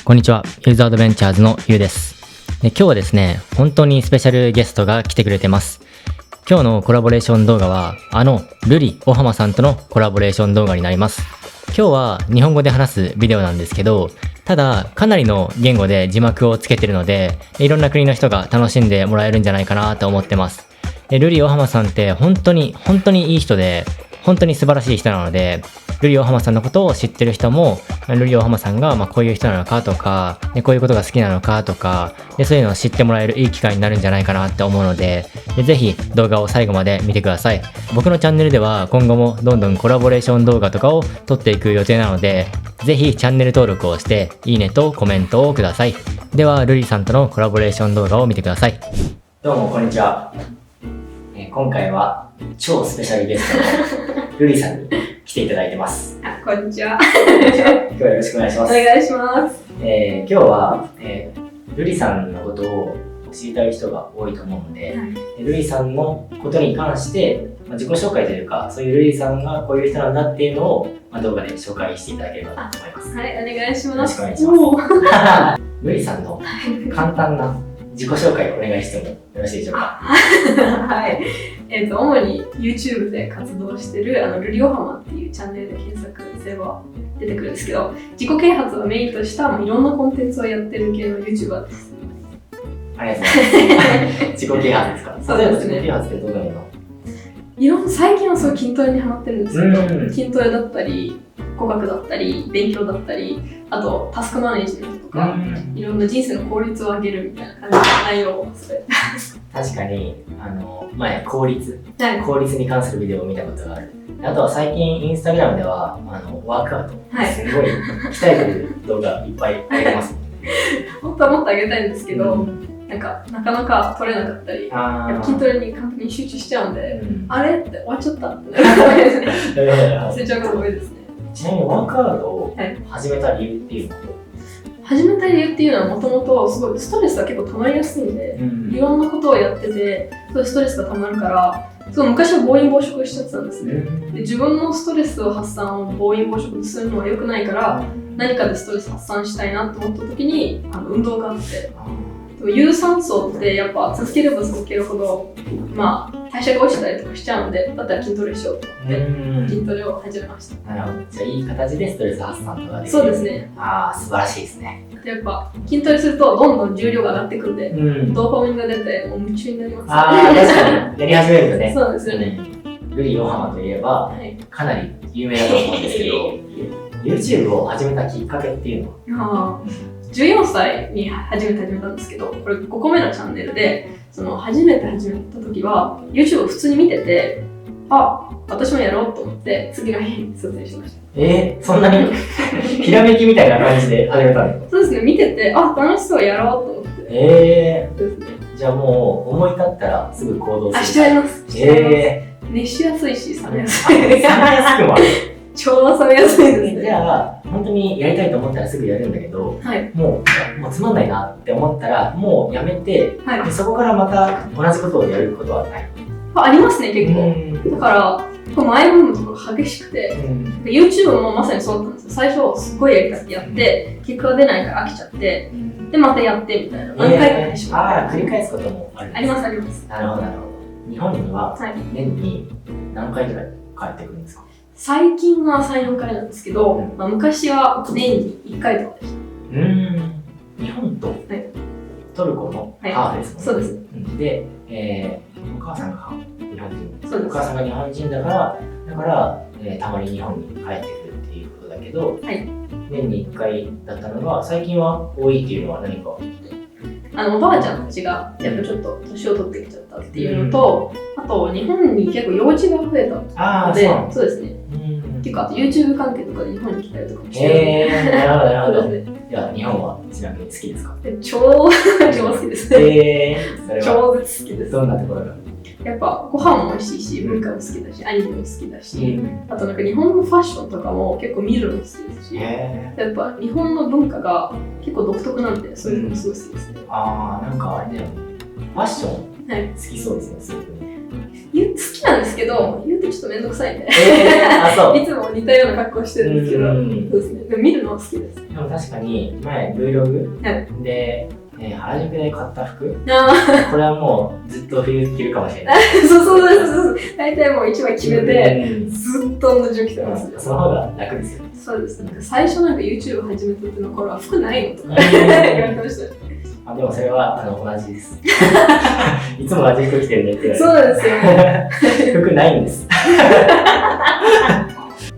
こんにちは、ユーズアドベンチャーズのゆうです。今日はですね、本当にスペシャルゲストが来てくれてます。今日のコラボレーション動画は、ルリ・オハマさんとのコラボレーション動画になります。今日は日本語で話すビデオなんですけど、ただかなりの言語で字幕をつけてるので、いろんな国の人が楽しんでもらえるんじゃないかなと思ってます。ルリ・オハマさんって本当にいい人で、本当に素晴らしい人なので、ルリ・オハマさんのことを知ってる人も、ルリ・オハマさんがこういう人なのかとか、こういうことが好きなのかとか、そういうのを知ってもらえるいい機会になるんじゃないかなって思うので、ぜひ動画を最後まで見てください。僕のチャンネルでは今後もどんどんコラボレーション動画とかを撮っていく予定なので、ぜひチャンネル登録をして、いいねとコメントをください。では、ルリさんとのコラボレーション動画を見てください。どうもこんにちは。今回は超スペシャルゲストのルリさんに来ていただいてます。こんにちは。今日はよろしくお願いします。お願いします。今日は、ルリさんのことを知りたい人が多いと思うので、ルリさんのことに関して、自己紹介というか、そういうルリさんがこういう人なんだっていうのを、動画で紹介していただければと思います。はい、お願いします。よろしくお願いします。ルリさんの簡単な自己紹介をお願いしてもよろしいでしょうか。はい。主に YouTube で活動してるルリオハマっていうチャンネルで検索すれば出てくるんですけど、自己啓発をメインとしたいろんなコンテンツをやってる系の YouTuber です。ありがとうございます。自己啓発ですか。そうですね。自己啓発ってどういうの？最近はそう筋トレにハマってるんですけど、筋トレだったり、語学だったり、勉強だったり、あとタスクマネジメントとか、いろんな人生の効率を上げるみたいな感じの内容をそれ。確かに、前、効率に関するビデオを見たことがある。あとは最近、インスタグラムでは、ワークアウト、すごい鍛えてる動画いっぱいあげます。本当はもっと上げたいんですけど、なかなか取れなかったり、筋トレに完璧に集中しちゃうんで、あれって終わっちゃったって忘れちゃうこと多いですね。ちなみにワークアウトを始めた理由っていうのは？始めた理由っていうのはもともとすごいストレスが結構溜まりやすいんで、いろんなことをやってて、そういうストレスが溜まるから、昔は暴飲暴食しちゃってたんですね。で、自分のストレスを発散を暴飲暴食するのは良くないから、何かでストレス発散したいなと思った時に運動があって、有酸素ってやっぱ続ければ続けるほど、代謝が落ちたりとかしちゃうので、だったら筋トレしようと思って筋トレを始めました。なるほど。じゃあいい形でストレス発散とかできる。そうですね。素晴らしいですね。やっぱ筋トレするとどんどん重量が上がってくるんで、ドーパミンが出てもう夢中になります。確かに。やり始めるとね。そうですよね。ルリ・オハマといえば、かなり有名だと思うんですけど、YouTube を始めたきっかけっていうのは？14歳に初めて始めたんですけど、これ5個目のチャンネルで、初めて始めた時は YouTube を普通に見てて、私もやろうと思って次の日に撮影しました。そんなにひらめきみたいな感じで始めたの？そうですね、見てて楽しそうやろうと思って。ですね。じゃあもう思い立ったらすぐ行動する。しちゃいます。熱しやすいし冷めやすい。冷めやすくもある。ちょうど冷めやすいですね。じゃあ本当にやりたいと思ったらすぐやるんだけど、もうつまんないなって思ったらもうやめて、でそこからまた同じことをやることはない？ありますね、結構。だから前の部分とか激しくて、YouTube もまさにそうだったんですよ。最初すごいやりたくてやって、結果が出ないから飽きちゃって、でまたやってみたいな、何回かやってしまう。繰り返すこともあるんです。ありますあります。なるほどなるほど。日本には年に何回ぐらい帰ってくるんですか？最近は3、4回なんですけど、昔は年に1回とかでした。日本とトルコのハーフですもんね。そうです。で、お母さんが日本人。そうです。お母さんが日本人だから、たまに日本に帰ってくるっていうことだけど、年に1回だったのが、最近は多いっていうのは何か？おばあちゃんたちがやっぱちょっと年を取ってきちゃったっていうのと、あと日本に結構幼稚が増えたので、そうですね。結構あと YouTube 関係とかで日本に来たりとかもしてる。なるほど。いや、日本はちなみに好きですか？超好きですね。超好きです。どんなところが？やっぱご飯も美味しいし、文化も好きだし、アニメも好きだし、あと日本のファッションとかも結構見るのも好きですし、やっぱ日本の文化が結構独特なんで、そういうのもすごい好きですね。なんかあれだよね。ファッション好きそうですね、すごくね。好きなんですけど、言うとちょっとめんどくさいんで。そう。いつも似たような格好してるんですけど、そうですね。でも見るのは好きです。でも確かに、前 Vlog で、原宿で買った服これはもうずっと冬着るかもしれない。そうです。大体もう一枚決めて、ずっと同じ服着てます。その方が楽ですよね。そうですね。最初なんか YouTube 始めた時の頃は服ないのとか言われてました。でもそれは同じです。いつも同じ服着てるねって言われて。そうですよ。服ないんです。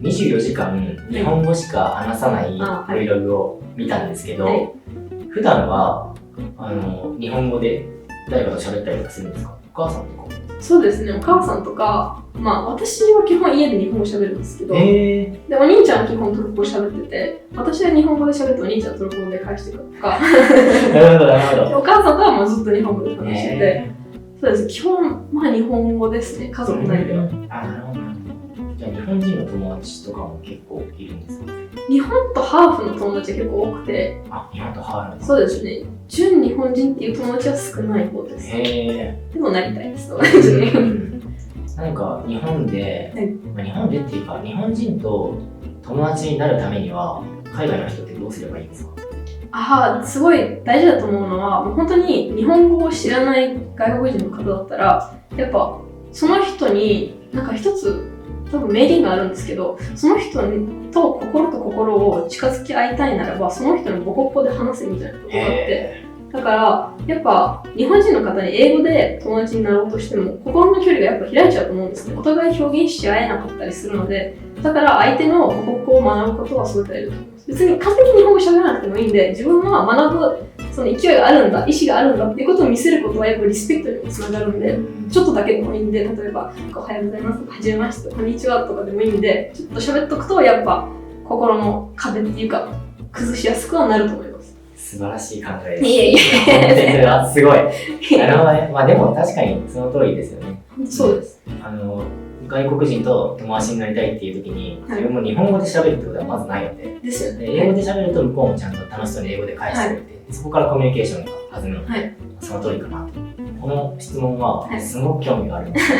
24時間日本語しか話さない Vlog を見たんですけど、普段は日本語で誰かと喋ったりとかするんですか？お母さんとか？そうですね、お母さんとか、私は基本家で日本語喋るんですけど、でお兄ちゃんは基本トルコ語喋ってて、私は日本語で喋ってお兄ちゃんはトルコ語で返してくるとか。なるほど。お母さんとはもうずっと日本語で話してて、そうです、基本日本語ですね、家族内では。なるほど。じゃあ日本人の友達とかも結構いるんですか？日本とハーフの友達が結構多くて。日本とハーフ？そうですね。純日本人っていう友達は少ない方です。でもなりたいです、友達に。何か日本で、日本でっていうか、日本人と友達になるためには、海外の人ってどうすればいいんですか？すごい大事だと思うのは、もう本当に日本語を知らない外国人の方だったら、やっぱその人になんか一つ多分名言があるんですけど、その人と心と心を近づき合いたいならば、その人の母国語で話せみたいなことがあって、だからやっぱ日本人の方に英語で友達になろうとしても心の距離がやっぱ開いちゃうと思うんですね。お互い表現し合えなかったりするので、だから相手の母国語を学ぶことはすごい大事だと思います。別に完璧に日本語喋らなくてもいいんで、自分は学ぶその勢いがあるんだ、意志があるんだっていうことを見せることはやっぱリスペクトにもつながるんで、ちょっとだけでもいいんで、例えばおはようございますとか、はじめましてとか、こんにちはとかでもいいんで、ちょっと喋っとくとやっぱ心の壁っていうか崩しやすくはなると思います。素晴らしい考えです。いえ。すごい。なるほどね。でも確かにその通りですよね。そうです。外国人と友達になりたいっていう時に、それも日本語で喋るってことはまずないので、ですよね。英語で喋ると向こうもちゃんと楽しそうに英語で返してくれて、そこからコミュニケーションが弾むので、その通りかなと。この質問はすごく興味があるんですよ。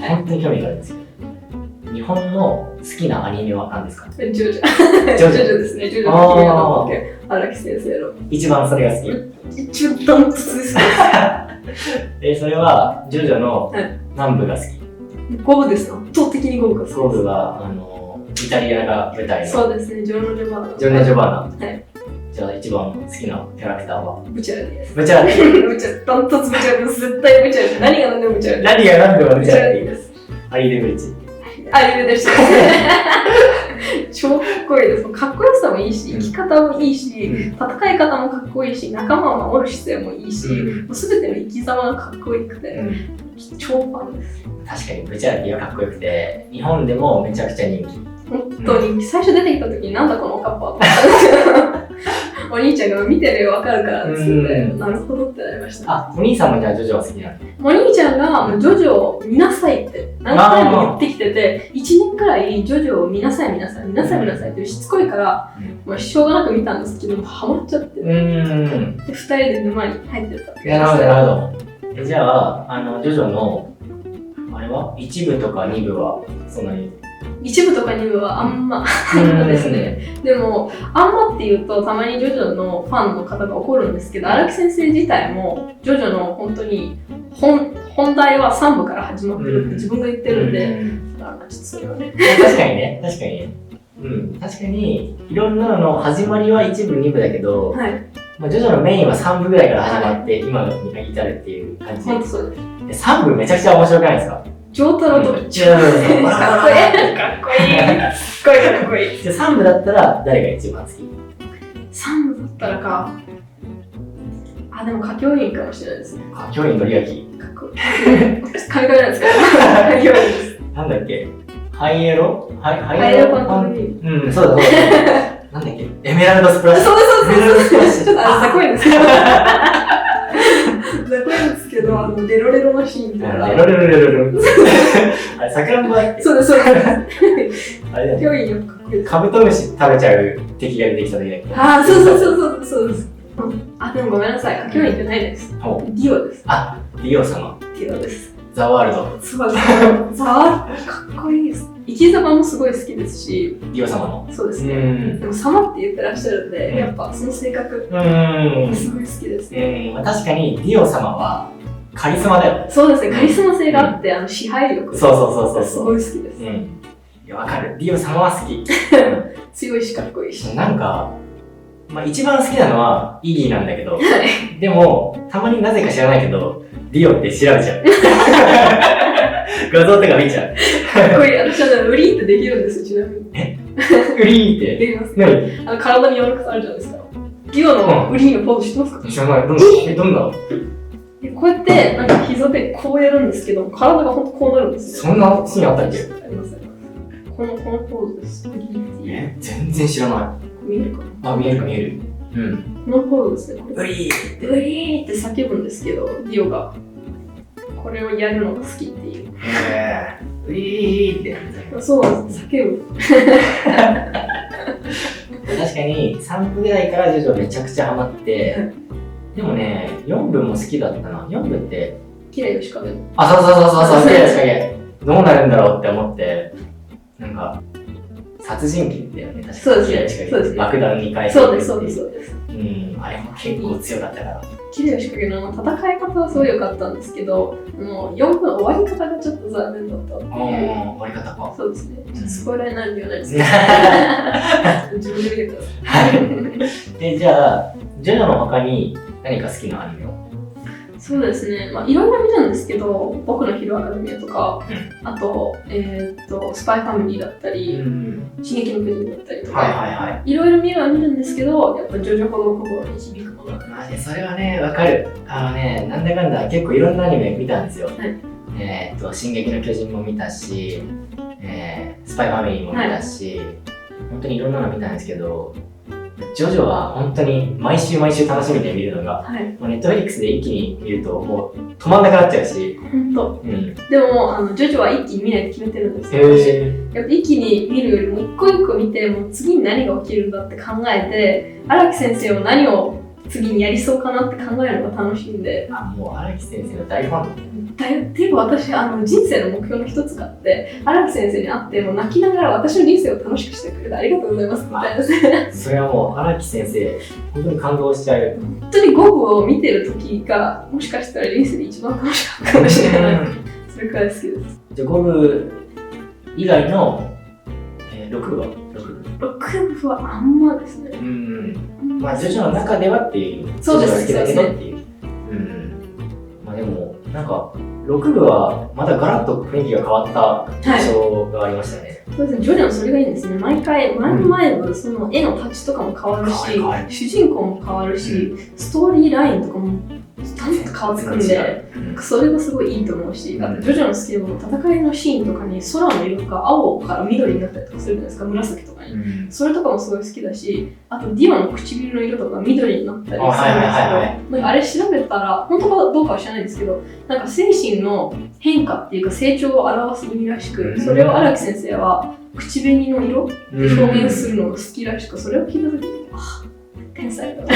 本当に興味があるんですよ。日本の好きなアニメは何ですか？ジョジョ。ジョジョですね。ジョジョの君の冒険。荒木先生の。一番それが好き？一番ダントツです。それはジョジョの何部が好き？5部です。圧倒的に5部が好きです。5部はイタリアが舞台の。そうですね。ジョルノ・ジョバーナ。ジョルノ・ジョバーナ。はい。じゃあ一番好きなキャラクターは？ブチャラです。ブチャラです。ブチャラ。ダントツブチャラです。絶対ブチャラです。何が何でもブチャラです。何が何でもブチャラです。アリレブリッチ。アリレブリッチです。超かっこいいです。かっこよさもいいし、生き方もいいし、戦い方もかっこいいし、仲間を守る姿勢もいいし、すべての生き様がかっこよくて、超ファンです。確かにブチャラティはかっこよくて、日本でもめちゃくちゃ人気。本当に、最初出てきた時になんだこのおかっぱと思ったんですけど、お兄ちゃんが見てるよわかるからって言って、なるほどってなりました。お兄さんもじゃあジョジョは好きなの？お兄ちゃんがジョジョを見なさいって何回も言ってきてて、1年くらいジョジョを見なさいってしつこいから、しょうがなく見たんですけど、ハマっちゃって、で2人で沼に入ってたって感じです。なるほど。じゃあ、ジョジョのあれは1部とか2部はそんなに一部とか二部はあんまですね。でも、あんまって言うとたまにジョジョのファンの方が怒るんですけど、荒木先生自体もジョジョの本当に本題は3部から始まってるって自分が言ってるんで、ちょっとそれはね。確かにね。確かにいろんなのの始まりは1部2部だけど、ジョジョのメインは3部ぐらいから始まって、今に至るっていう感じで。本当そうです。3部めちゃくちゃ面白くないですか？上太郎とかかっこいい。かっこいい。じゃあ3部だったら誰が一番好き？3部だったらか。でも歌教員かもしれないですね。歌教員のりあき。かっこいい。カミカミなんですけど、歌教員です。なんだっけ？ハイエロファントリー。そうだ。なんだっけ？エメラルドスプラッシュ。そう。ちょっとザコいんですけど。ザコいんですけど、レロレロのシーンとか。レロ。あれ、さくらんぼだっけ？そうです。あれだよね。カブトムシ食べちゃう敵が出てきた時だっけ？そうです。でもごめんなさい。歌教員じゃないです。ディオです。ディオ様。ディオです。ザワールド。そうです。ザワールド、かっこいいです。生き様もすごい好きですし、ディオ様の。そうですね。でも様って言ってらっしゃるんで、やっぱその性格、すごい好きですね。確かにディオ様はカリスマだよ。そうですね、カリスマ性があって、支配力。そう。すごい好きです。いや、わかる。ディオ様は好き。強いしかっこいいし。なんか、一番好きなのはイギーなんだけど、でも、たまになぜか知らないけど、ディオって調べちゃう。画像とか見ちゃう。かっこいい。私はウリーってできるんですよ、ちなみに。ウリーってできます。何？体に柔らかさあるじゃないですか。ディオのウリーのポーズ知ってますか？知らない。どんな？こうやって、なんか膝でこうやるんですけど、体がほんとこうなるんですよ。そんなシーンあったっけ？あります。このポーズです。全然知らない。見えるかな？見える。このポーズですね。ウリーウリーって叫ぶんですけど、ディオがこれをやるのが好きっていう。ウリーって。そうなんです。叫ぶ。確かに3部ぐらいから徐々めちゃくちゃハマって、でもね、4部も好きだったな。4部って、綺麗よしかね。そう、綺麗しかね。どうなるんだろうって思って、なんか、殺人鬼だよね、確かに。そうですね。爆弾に変えて。そうです。あれも結構強かったから。綺麗しかけの戦い方はすごい良かったんですけど、4分の終わり方がちょっと残念だったっていう。終わり方か。そうですね。ちょっとスポイラーになるんではないですか。自分で見てください。じゃあ、ジョジョの他に何か好きなアニメを？そうですね。いろいろ見るんですけど、僕のヒーローアカデミアとか、あと、スパイファミリーだったり、進撃の巨人だったりとか、いろいろ見るんですけど、やっぱジョジョほど心に響くものがない。それはね、わかる。なんだかんだ結構いろんなアニメ見たんですよ。進撃の巨人も見たし、スパイファミリーも見たし、本当にいろんなの見たんですけど、ジョジョは本当に毎週楽しみで見るのが、ネットフリックスで一気に見るともう止まんなくなっちゃうし。本当。でもジョジョは一気に見ないと決めてるんですよ。やっぱ一気に見るよりも一個一個見て、もう次に何が起きるんだって考えて、荒木先生は何を次にやりそうかなって考えるのが楽しいんで。もう荒木先生の大ファンっていうか私、人生の目標の一つがあって、荒木先生に会っても泣きながら私の人生を楽しくしてくれてありがとうございますみたいなですね。それはもう荒木先生、本当に感動しちゃう。本当に5部を見てる時が、もしかしたら人生で一番楽しかったかもしれない。それくらい好きです。じゃあ5部以外の、6部は6部はあんまですね。ジョジョの中ではっていう。そうです。好きだけどっていう。でも、なんか、6部はまたガラッと雰囲気が変わった印象がありましたね。そうですね、ジョジョのそれがいいんですね。毎回、前のその絵のタッチとかも変わるし、主人公も変わるし、ストーリーラインとかも単と変わってくるんで、それがすごいいいと思うし、あとジョジョの好きなもの、戦いのシーンとかに空の色が青から緑になったりとかするじゃないですか、紫とかに。それとかもすごい好きだし、あとディオの唇の色とか緑になったりするんですけど、あれ調べたら、本当かどうかは知らないんですけど、なんか精神の変化っていうか成長を表す意味らしく、それを荒木先生は口紅の色で表現するのが好きらしく、それを聞いたときに、天才だな。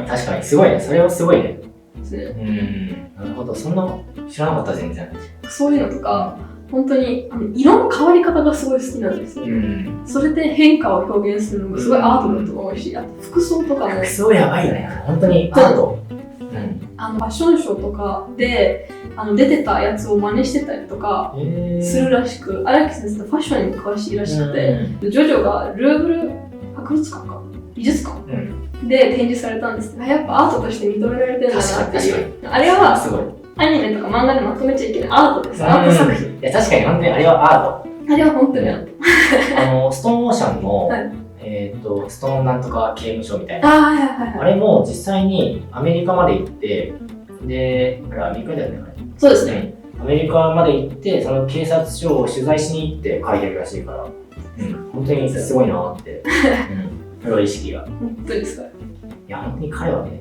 確かに、すごいね。それはすごいね。ですね。なるほど、そんな知らなかった、全然。そういうのとか、本当に色の変わり方がすごい好きなんですよ。それで変化を表現するのがすごいアートだと思うし、あと服装とかも。服装やばいよね。本当にアート。ファッションショーとかで出てたやつを真似してたりとかするらしく、荒木先生ってファッションにも詳しいらしくて、ジョジョがルーブル博物館か美術館、で展示されたんですけど、やっぱアートとして認められてるんだなっていう。あれはすごいアニメとか漫画でまとめちゃいけないアートです。アート作品。いや確かに本当にあれはアート。あれは本当にアート。ストーンオーシャンの、ストーンなんとか刑務所みたいな。あれも実際にアメリカまで行って、で、あれアメリカだよね、あれ。そうですね。アメリカまで行って、その警察署を取材しに行って書いてるらしいから、本当にすごいなーって。プロ意識が。本当ですか？いや、本当に彼はね、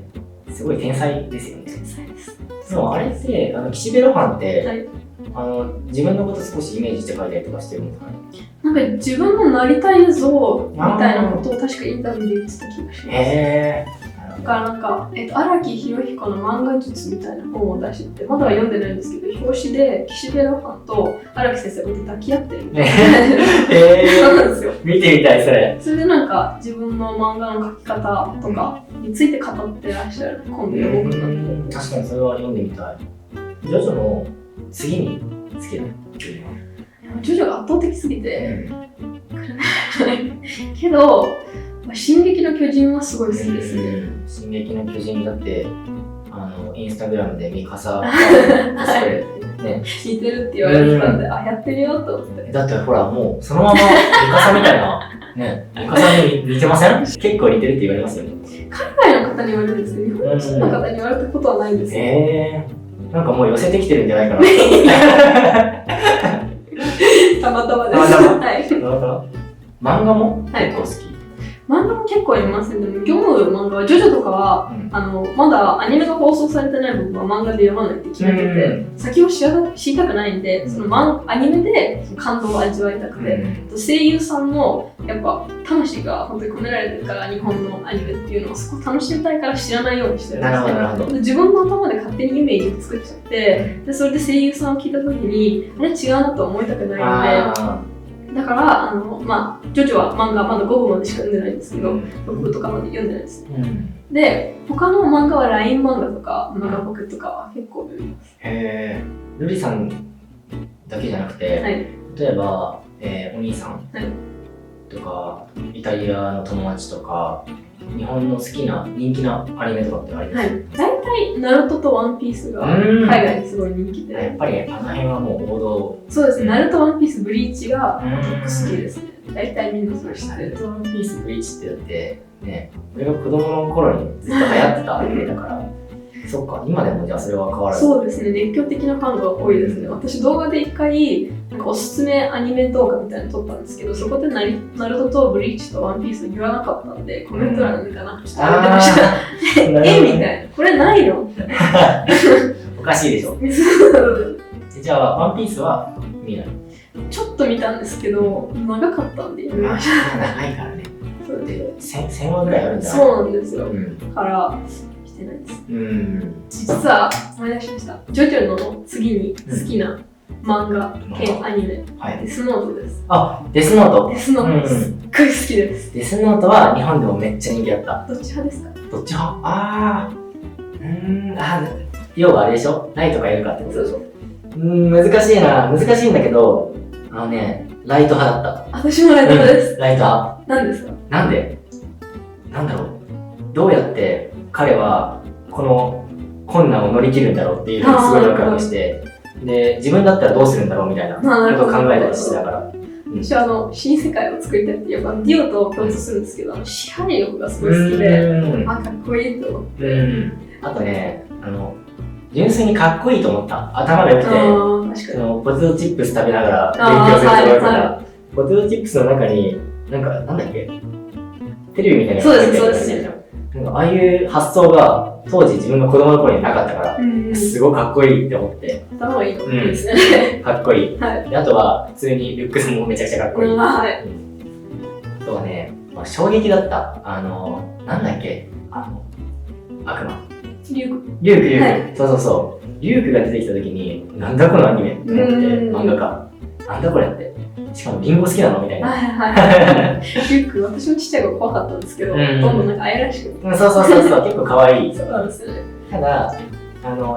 すごい天才ですよね。天才です。でもあれって、岸辺露伴って、自分のこと少しイメージして書いたりとかしてるんですかね。なんか自分のなりたい像みたいなことを確かインタビューで言ってた気がします。なるだからなんか、荒木博彦の漫画術みたいな本を出してて、まだは読んでないんですけど、表紙で岸辺露伴と荒木先生が抱き合ってるみたいな。そうなんですよ。見てみたい、それ。それでなんか自分の漫画の描き方とかについて語ってらっしゃる本で読むくなって。確かにそれは読んでみたい。ジョジョの次に好きなジョジョが圧倒的すぎて、けど、進撃の巨人はすごい好きですね。進撃の巨人だって、インスタグラムでミカサコスプレね、似てるって言われてたんで、あ、やってみようと思って。だってほら、もうそのままミカサみたいな、ね、ミカサに似てません？結構似てるって言われますよね。海外の方に言われるんですけど、日本人の方に言われたことはないんですよ。なんかもう寄せてきてるんじゃないかな。たまたまです。はい。漫画も結構好き。漫画も結構読みますね。でも読む漫画は、ジョジョとかは、まだアニメが放送されてない部分は漫画で読まないって決めてて、先を知りたくないんで、そのアニメで感動を味わいたくて、声優さんのやっぱ魂が本当に込められてるから、日本のアニメっていうのをそこ楽しみたいから知らないようにしてるんですね。自分の頭で勝手にイメージを作っちゃって、でそれで声優さんを聞いた時に、あれ違うなと思いたくないので、だから、ジョジョは漫画まだ5部までしか読んでないんですけど、6部とかまで読んでないです。で、他の漫画は LINE 漫画とか、漫画ポケとかは結構読みます。ルリさんだけじゃなくて、例えば、お兄さんとか、イタリアの友達とか、日本の好きな人気なアニメとかってありますか？大体、ナルトとワンピースが海外にすごい人気で。やっぱりあの辺はもう王道。そうですね、ナルト、ワンピース、ブリーチが好きですね。大体みんなそれ知ってる。ナルト、ワンピース、ブリーチってだってね、俺が子供の頃にずっと流行ってたアニメだから、そっか、今でもじゃあそれは変わらず。そうですね、熱狂的なファンが多いですね。私動画で一回、おすすめアニメ動画みたいなの撮ったんですけど、そこでナルトとブリーチとワンピース言わなかったんで、コメント欄でかな、ちょっと言ってました。みたいな。これないのおかしいでしょ。じゃあ、ワンピースは見ない？ちょっと見たんですけど、長かったんで見ました。長いからね。それで1000話ぐらいあるんじゃない？そうなんですよ。だから、してないです。実は思い出しました。ジョジョの次に好きな漫画兼アニメ、デスノートです。あ、デスノート？デスノートすっごい好きです。デスノートは日本でもめっちゃ人気だった。どっち派ですか？どっち派？要はあれでしょ？ライトがいるかってことでしょ？難しいな。難しいんだけど、ライト派だった。私もライト派です。ライト派。なんですか？なんで？なんだろう。どうやって彼はこの困難を乗り切るんだろうっていうのをすごいワクワクして、で、自分だったらどうするんだろうみたいなことを考えたりしてたから。私は新世界を作りたいっていうか、ディオと共通するんですけど、支配力がすごい好きで、かっこいいと思って。あとね、純粋にかっこいいと思った。頭が良くて、ポテトチップス食べながら勉強する人がいるから、ポテトチップスの中に、なんだっけ、テレビみたいなのが入ってるんですよ。ああいう発想が当時自分の子供の頃になかったから、すごいかっこいいって思って。頭がいいのですね。かっこいい。で、あとは普通にルックスもめちゃくちゃかっこいい。あとはね、衝撃だった。なんだっけ、悪魔。リュウク。そう。リュウクが出てきた時に、なんだこのアニメって思って、漫画家。なんだこれって。しかもリンゴ好きなのみたいな。リュウク、私もちっちゃい頃怖かったんですけど、どんどん愛らしくて。そう、結構可愛い。そうなんですよね。ただ、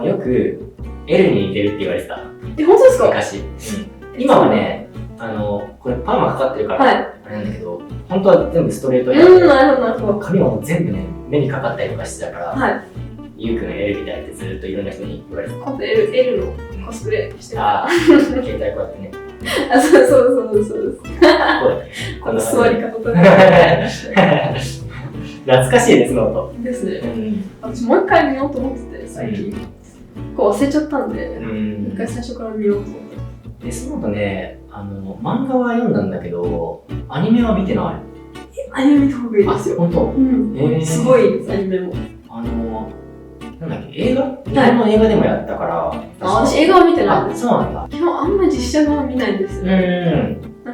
よく、エルに似てるって言われてた。本当ですか？昔。今はね、これパーマかかってるから、あれなんだけど、本当は全部ストレートなるほど。髪はもう全部ね、目にかかったりとかしてたから、リュウクのエルみたいってずっといろんな人に言われてた。今度エルのコスプレしてた。携帯こうやってね。そうです。この座り方とか。懐かしいです、ノート。ですね。私もう一回見ようと思ってて、最近。忘れちゃったんで、一回最初から見ようと思って。デスノートね、漫画は読んだんだけど、アニメは見てない。アニメ見た方がいいですよ。本当？すごいです、アニメも。なんだっけ、映画？日本の映画でもやったから。私映画は見てないです。そうなんだ。基本あんまり実写版は見ないんですよ。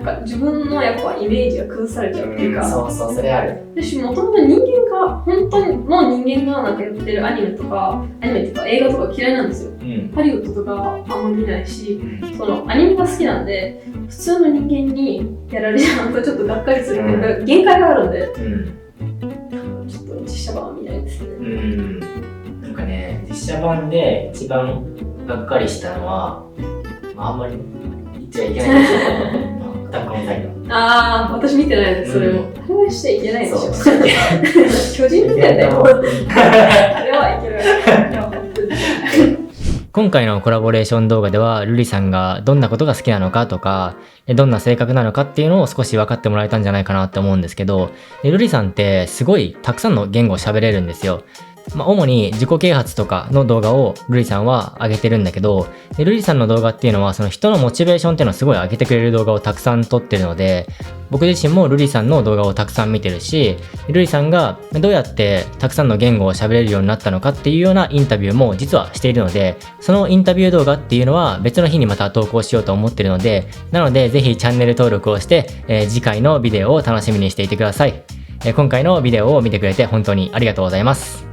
なんか自分のやっぱイメージが崩されちゃうっていうか、そうそう、それある。私もともと人間が本当の人間がなんかやってるアニメっていうか映画とか嫌いなんですよ。ハリウッドとかあんま見ないし、そのアニメが好きなんで普通の人間にやられちゃうとちょっとがっかりするっていうか、限界があるんで、ちょっと実写版は見ないですね。なんかね、実写版で一番がっかりしたのは、あんまり言っちゃいけないんですよ。アタックオンタイタン。ああ、私見てないです、それも。あれはしちゃいけないでしょ。そう。巨人みたいだよ。あれはいけない。今回のコラボレーション動画では、ルリさんがどんなことが好きなのかとか、どんな性格なのかっていうのを少し分かってもらえたんじゃないかなって思うんですけど、ルリさんってすごいたくさんの言語を喋れるんですよ。主に自己啓発とかの動画をルリさんは上げてるんだけど、ルリさんの動画っていうのはその人のモチベーションっていうのをすごい上げてくれる動画をたくさん撮ってるので、僕自身もルリさんの動画をたくさん見てるし、ルリさんがどうやってたくさんの言語を喋れるようになったのかっていうようなインタビューも実はしているので、そのインタビュー動画っていうのは別の日にまた投稿しようと思ってるので、なのでぜひチャンネル登録をして、次回のビデオを楽しみにしていてください。今回のビデオを見てくれて本当にありがとうございます。